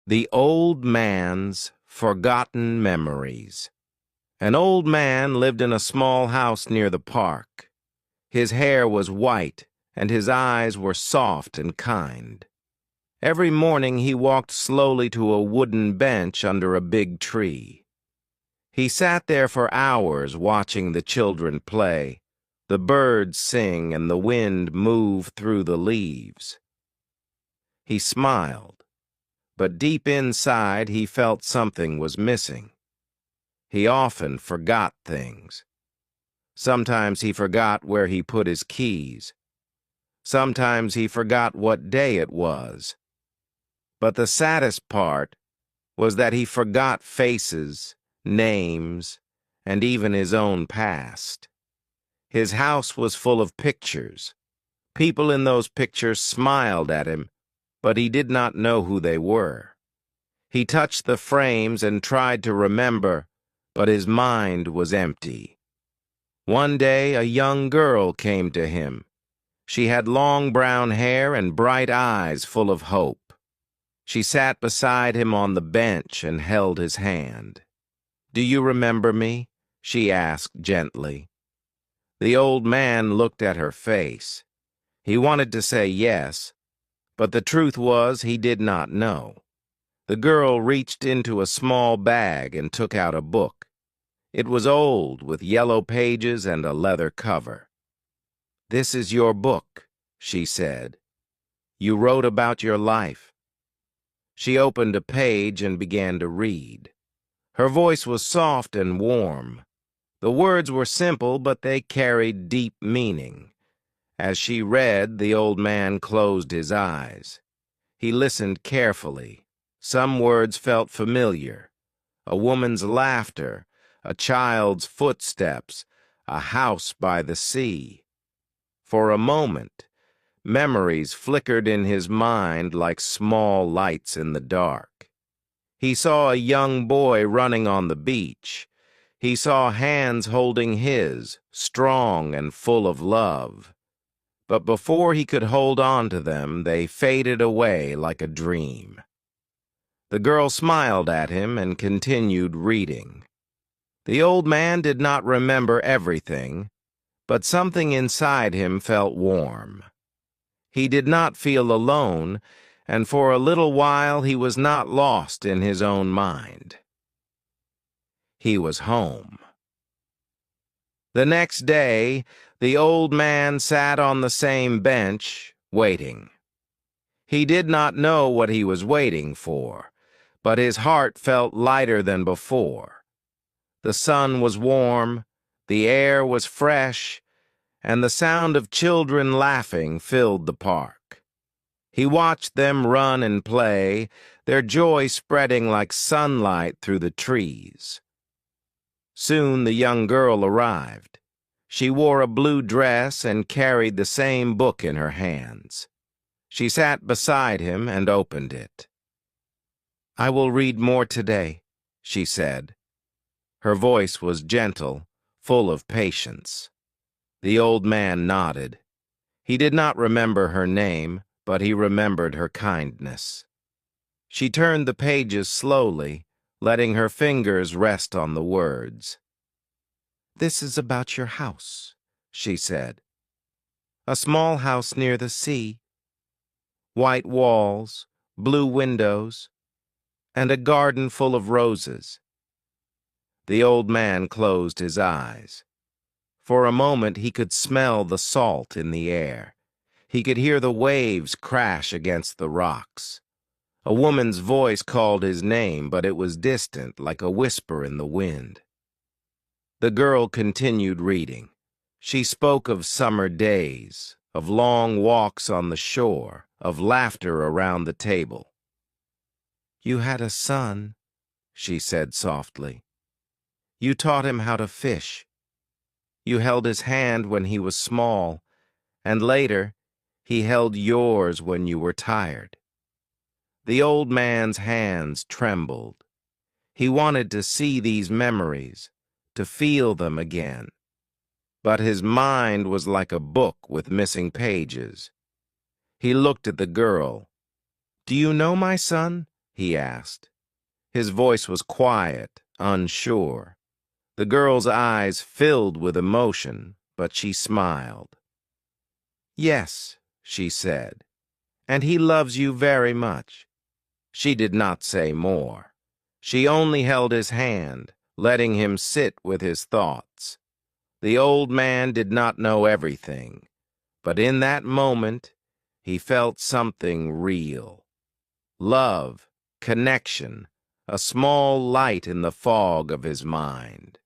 The Old Man's Forgotten Memories. An old man lived in a small house near the park. His hair was white, and his eyes were soft and kind. Every morning he walked slowly to a wooden bench under a big tree. He sat there for hours watching the children play, the birds sing, and the wind move through the leaves. He smiled, but deep inside he felt something was missing. He often forgot things. Sometimes he forgot where he put his keys. Sometimes he forgot what day it was. But the saddest part was that he forgot faces, names, and even his own past. His house was full of pictures. People in those pictures smiled at him, but he did not know who they were. He touched the frames and tried to remember, but his mind was empty. One day a young girl came to him. She had long brown hair and bright eyes full of hope. She sat beside him on the bench and held his hand. "Do you remember me?" she asked gently. The old man looked at her face. He wanted to say yes, but the truth was he did not know. The girl reached into a small bag and took out a book. It was old, with yellow pages and a leather cover. "This is your book," she said. "You wrote about your life." She opened a page and began to read. Her voice was soft and warm. The words were simple, but they carried deep meaning. As she read, the old man closed his eyes. He listened carefully. Some words felt familiar. A woman's laughter, a child's footsteps, a house by the sea. For a moment, memories flickered in his mind like small lights in the dark. He saw a young boy running on the beach. He saw hands holding his, strong and full of love. But before he could hold on to them, they faded away like a dream. The girl smiled at him and continued reading. The old man did not remember everything, but something inside him felt warm. He did not feel alone, and for a little while he was not lost in his own mind. He was home. The next day, the old man sat on the same bench, waiting. He did not know what he was waiting for, but his heart felt lighter than before. The sun was warm, the air was fresh, and the sound of children laughing filled the park. He watched them run and play, their joy spreading like sunlight through the trees. Soon the young girl arrived. She wore a blue dress and carried the same book in her hands. She sat beside him and opened it. "I will read more today," she said. Her voice was gentle, full of patience. The old man nodded. He did not remember her name, but he remembered her kindness. She turned the pages slowly, letting her fingers rest on the words. "This is about your house," she said. "A small house near the sea. White walls, blue windows, and a garden full of roses." The old man closed his eyes. For a moment he could smell the salt in the air. He could hear the waves crash against the rocks. A woman's voice called his name, but it was distant, like a whisper in the wind. The girl continued reading. She spoke of summer days, of long walks on the shore, of laughter around the table. "You had a son," she said softly. "You taught him how to fish. You held his hand when he was small, and later he held yours when you were tired." The old man's hands trembled. He wanted to see these memories, to feel them again. But his mind was like a book with missing pages. He looked at the girl. "Do you know my son?" he asked. His voice was quiet, unsure. The girl's eyes filled with emotion, but she smiled. Yes, she said, and he loves you very much. She did not say more. She only held his hand, letting him sit with his thoughts. The old man did not know everything, but in that moment, he felt something real. Love, connection, a small light in the fog of his mind.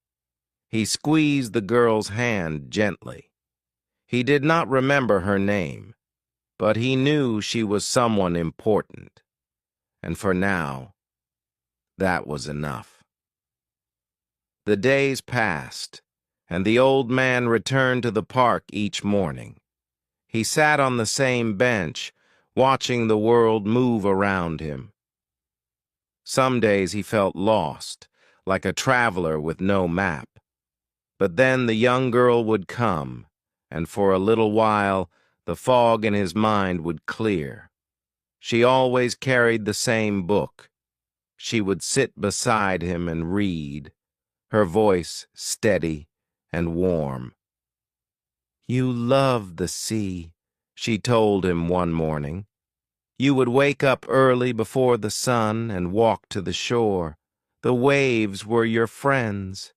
He squeezed the girl's hand gently. He did not remember her name, but he knew she was someone important. And for now, that was enough. The days passed, and the old man returned to the park each morning. He sat on the same bench, watching the world move around him. Some days he felt lost, like a traveler with no map. But then the young girl would come, and for a little while the fog in his mind would clear. She always carried the same book. She would sit beside him and read, her voice steady and warm. "You love the sea," she told him one morning. "You would wake up early before the sun and walk to the shore. The waves were your friends.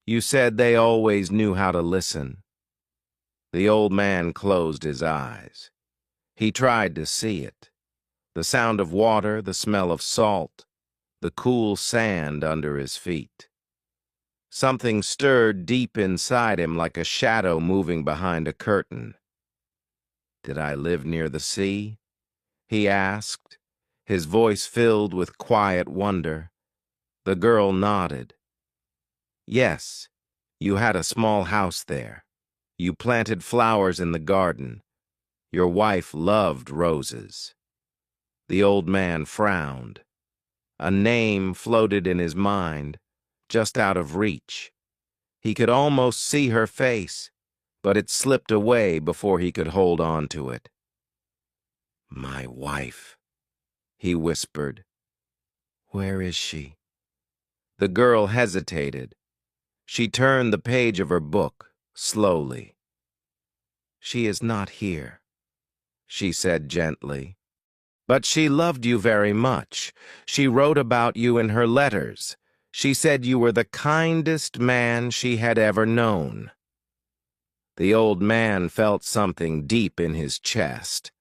You said they always knew how to listen." The old man closed his eyes. He tried to see it. The sound of water, the smell of salt, the cool sand under his feet. Something stirred deep inside him like a shadow moving behind a curtain. "Did I live near the sea?" he asked, his voice filled with quiet wonder. The girl nodded. "Yes, you had a small house there. You planted flowers in the garden. Your wife loved roses." The old man frowned. A name floated in his mind, just out of reach. He could almost see her face, but it slipped away before he could hold on to it. "My wife," he whispered. "Where is she?" The girl hesitated. She turned the page of her book, slowly. "She is not here," she said gently. "But she loved you very much. She wrote about you in her letters. She said you were the kindest man she had ever known." The old man felt something deep in his chest,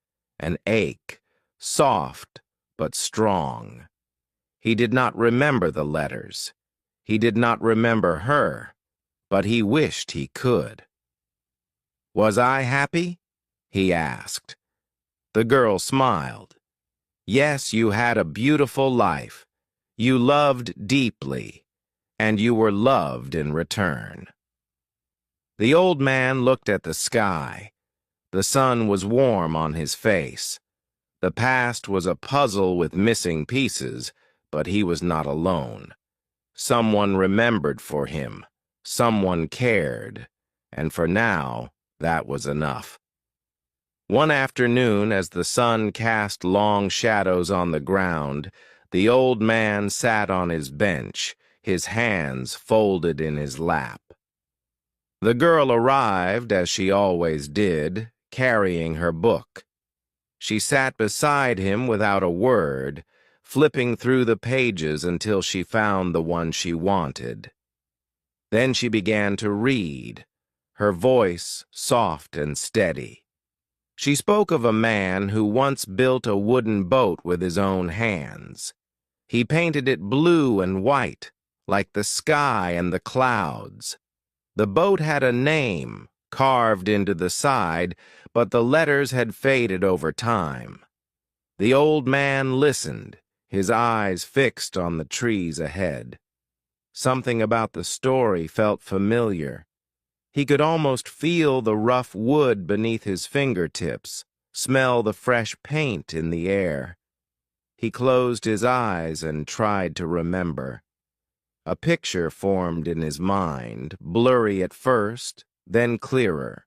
an ache, soft but strong. He did not remember the letters. He did not remember her, but he wished he could. "Was I happy?" he asked. The girl smiled. "Yes, you had a beautiful life. You loved deeply, and you were loved in return." The old man looked at the sky. The sun was warm on his face. The past was a puzzle with missing pieces, but he was not alone. Someone remembered for him. Someone cared. And for now, that was enough. One afternoon, as the sun cast long shadows on the ground, the old man sat on his bench, his hands folded in his lap. The girl arrived, as she always did, carrying her book. She sat beside him without a word, flipping through the pages until she found the one she wanted. Then she began to read, her voice soft and steady. She spoke of a man who once built a wooden boat with his own hands. He painted it blue and white, like the sky and the clouds. The boat had a name carved into the side, but the letters had faded over time. The old man listened, his eyes fixed on the trees ahead. Something about the story felt familiar. He could almost feel the rough wood beneath his fingertips, smell the fresh paint in the air. He closed his eyes and tried to remember. A picture formed in his mind, blurry at first, then clearer.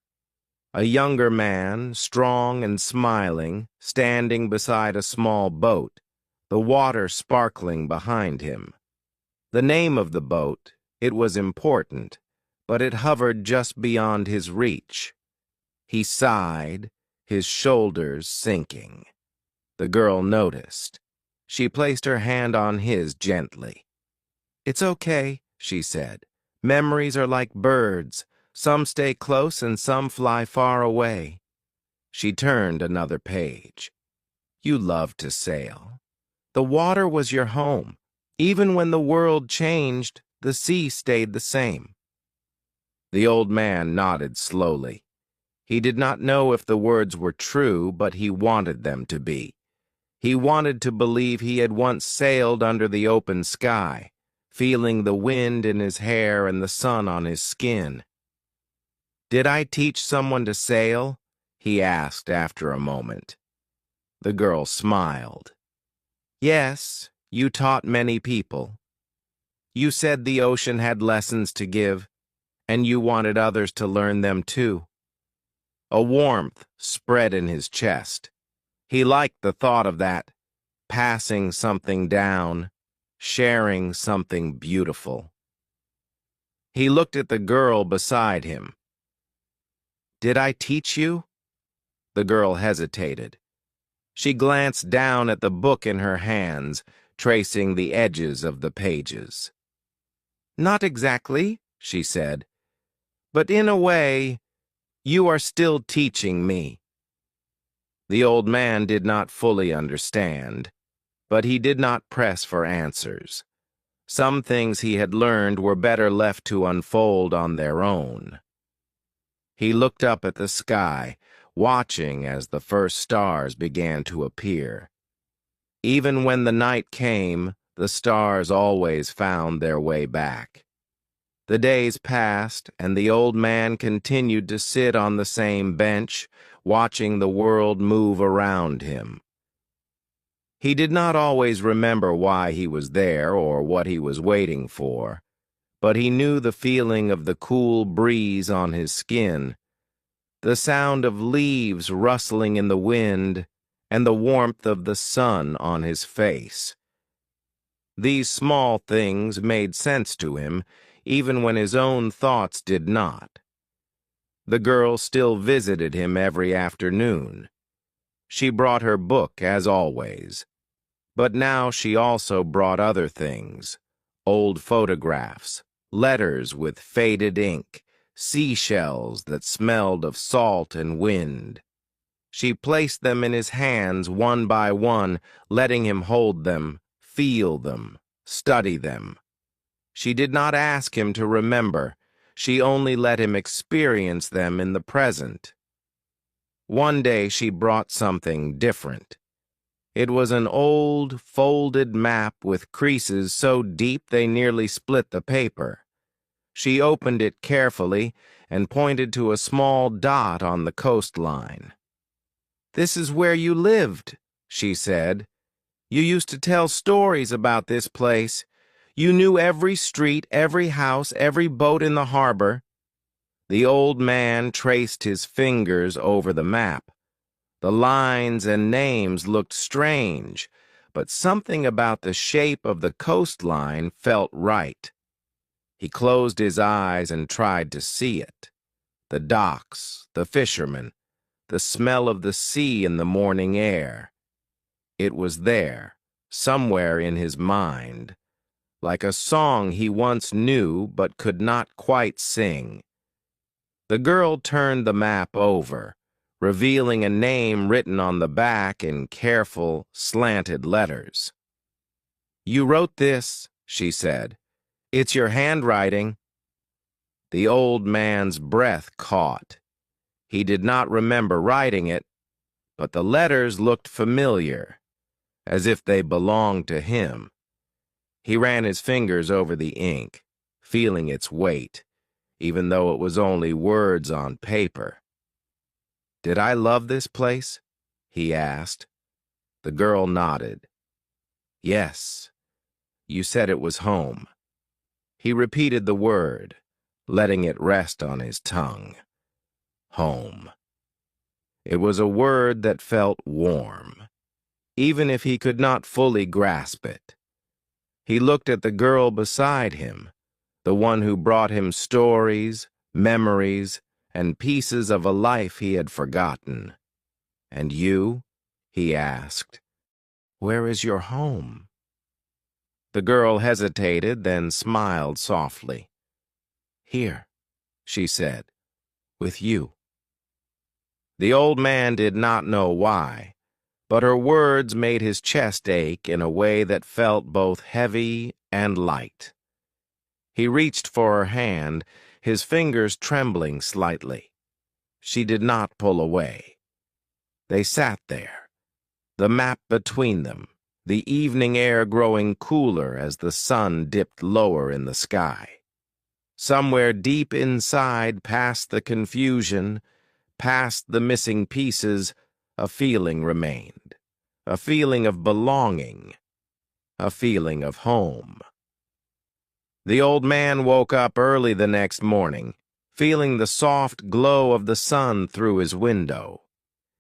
A younger man, strong and smiling, standing beside a small boat, the water sparkling behind him. The name of the boat, it was important, but it hovered just beyond his reach. He sighed, his shoulders sinking. The girl noticed. She placed her hand on his gently. "It's okay," she said. "Memories are like birds. Some stay close and some fly far away." She turned another page. "You loved to sail. The water was your home. Even when the world changed, the sea stayed the same." The old man nodded slowly. He did not know if the words were true, but he wanted them to be. He wanted to believe he had once sailed under the open sky, feeling the wind in his hair and the sun on his skin. "Did I teach someone to sail?" he asked after a moment. The girl smiled. "Yes, you taught many people. You said the ocean had lessons to give, and you wanted others to learn them too." A warmth spread in his chest. He liked the thought of that, passing something down, sharing something beautiful. He looked at the girl beside him. "Did I teach you?" The girl hesitated. She glanced down at the book in her hands, tracing the edges of the pages. "Not exactly," she said, "but in a way, you are still teaching me." The old man did not fully understand, but he did not press for answers. Some things he had learned were better left to unfold on their own. He looked up at the sky, watching as the first stars began to appear. Even when the night came, the stars always found their way back. The days passed, and the old man continued to sit on the same bench, watching the world move around him. He did not always remember why he was there or what he was waiting for, but he knew the feeling of the cool breeze on his skin, the sound of leaves rustling in the wind, and the warmth of the sun on his face. These small things made sense to him, even when his own thoughts did not. The girl still visited him every afternoon. She brought her book, as always. But now she also brought other things: old photographs, letters with faded ink, seashells that smelled of salt and wind. She placed them in his hands one by one, letting him hold them, feel them, study them. She did not ask him to remember. She only let him experience them in the present. One day she brought something different. It was an old, folded map with creases so deep they nearly split the paper. She opened it carefully and pointed to a small dot on the coastline. "This is where you lived," she said. "You used to tell stories about this place. You knew every street, every house, every boat in the harbor." The old man traced his fingers over the map. The lines and names looked strange, but something about the shape of the coastline felt right. He closed his eyes and tried to see it. The docks, the fishermen, the smell of the sea in the morning air. It was there, somewhere in his mind, like a song he once knew but could not quite sing. The girl turned the map over, revealing a name written on the back in careful, slanted letters. "You wrote this," she said. "It's your handwriting." The old man's breath caught. He did not remember writing it, but the letters looked familiar, as if they belonged to him. He ran his fingers over the ink, feeling its weight, even though it was only words on paper. "Did I love this place?" he asked. The girl nodded. "Yes, you said it was home." He repeated the word, letting it rest on his tongue. Home. It was a word that felt warm. even if he could not fully grasp it. He looked at the girl beside him, the one who brought him stories, memories, and pieces of a life he had forgotten. "And you?" he asked. "Where is your home?" The girl hesitated, then smiled softly. "Here," she said, "with you." The old man did not know why, but her words made his chest ache in a way that felt both heavy and light. He reached for her hand, his fingers trembling slightly. She did not pull away. They sat there, the map between them, the evening air growing cooler as the sun dipped lower in the sky. Somewhere deep inside, past the confusion, past the missing pieces, a feeling remained. A feeling of belonging. A feeling of home. The old man woke up early the next morning, feeling the soft glow of the sun through his window.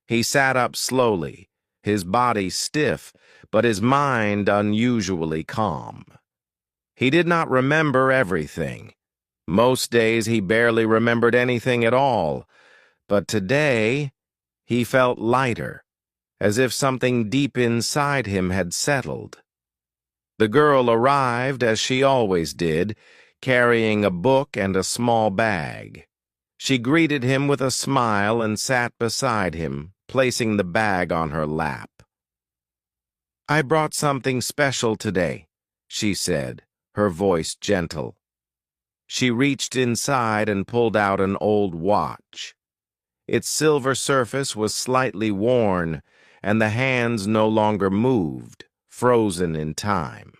He sat up slowly, his body stiff, but his mind unusually calm. He did not remember everything. Most days he barely remembered anything at all, but today he felt lighter, as if something deep inside him had settled. The girl arrived, as she always did, carrying a book and a small bag. She greeted him with a smile and sat beside him, placing the bag on her lap. "I brought something special today," she said, her voice gentle. She reached inside and pulled out an old watch. Its silver surface was slightly worn, and the hands no longer moved, frozen in time.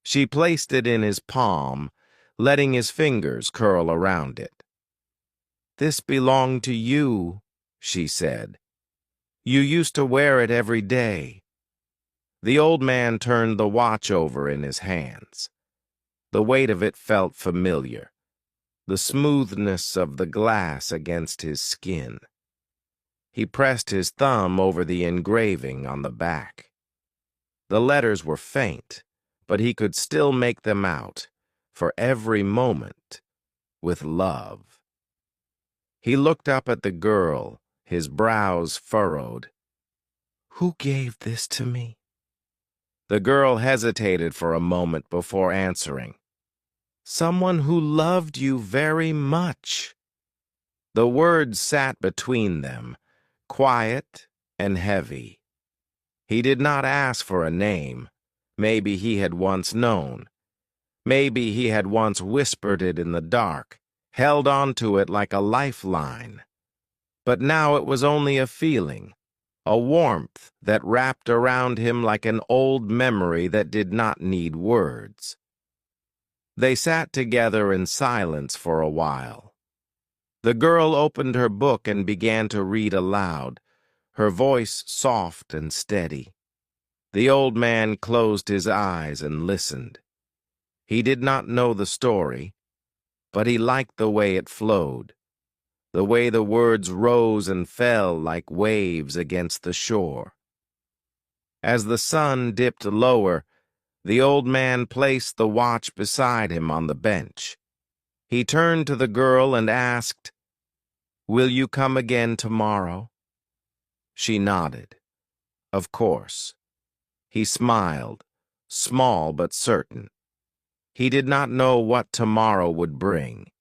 She placed it in his palm, letting his fingers curl around it. "This belonged to you," she said. "You used to wear it every day." The old man turned the watch over in his hands. The weight of it felt familiar, the smoothness of the glass against his skin. He pressed his thumb over the engraving on the back. The letters were faint, but he could still make them out, for every moment, with love. He looked up at the girl, his brows furrowed. "Who gave this to me?" The girl hesitated for a moment before answering. "Someone who loved you very much." The words sat between them, quiet and heavy. He did not ask for a name. Maybe he had once known. Maybe he had once whispered it in the dark, held on to it like a lifeline. But now it was only a feeling, a warmth that wrapped around him like an old memory that did not need words. They sat together in silence for a while. The girl opened her book and began to read aloud, her voice soft and steady. The old man closed his eyes and listened. He did not know the story, but he liked the way it flowed, the way the words rose and fell like waves against the shore. As the sun dipped lower, the old man placed the watch beside him on the bench. He turned to the girl and asked, "Will you come again tomorrow?" She nodded. Of course. He smiled, small but certain. He did not know what tomorrow would bring.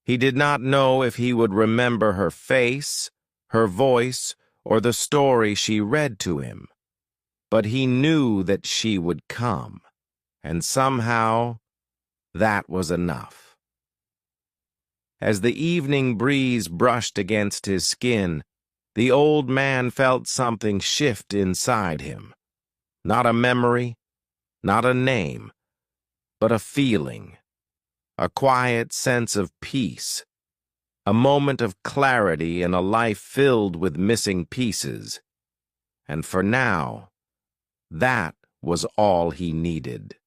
He did not know if he would remember her face, her voice, or the story she read to him. But he knew that she would come, and somehow that was enough. As the evening breeze brushed against his skin, the old man felt something shift inside him. Not a memory, not a name, but a feeling, a quiet sense of peace, a moment of clarity in a life filled with missing pieces. And for now, that was all he needed.